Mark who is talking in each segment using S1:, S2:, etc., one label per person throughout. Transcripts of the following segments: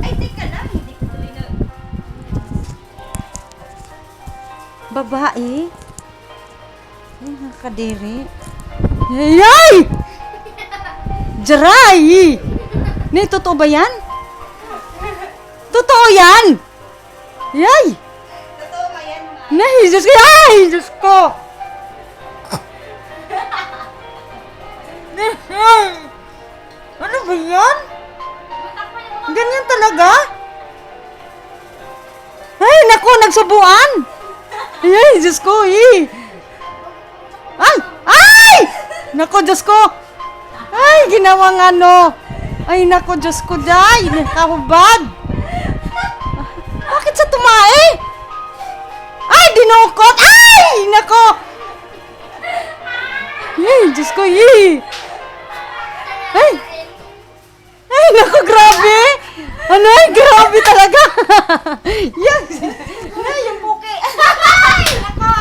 S1: Ay, teka lang. Hindi ko tuloy na...
S2: Babae? Ay, nakadiri. Ay! Jaray! Ni, totoo ba yan? Totoo yan! Yay!
S1: Totoo ba yan, mga?
S2: Nay, Diyos ko! Ay, Diyos ko! Ano ba yan? Ganyan talaga? Ay, naku, nagsubuan! Ay, Diyos ko, eh! Ay! Ay! Naku, Diyos ko! Ay, ginawang ano! Ay, naku, Diyos ko, day! Nakahubad! Bakit sa tumae? Ay, dinukot! Ay! Naku! Ay, Diyos ko, eh! Ay! Ay, naku, grabe! Ano, ay, grabe talaga! Yan! Na, yung buki! Ay, naku!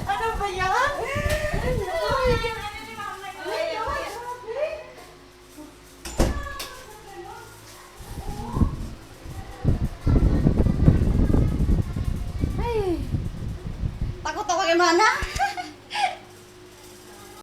S2: Ano ba yan?
S1: Takot ako kay Mana.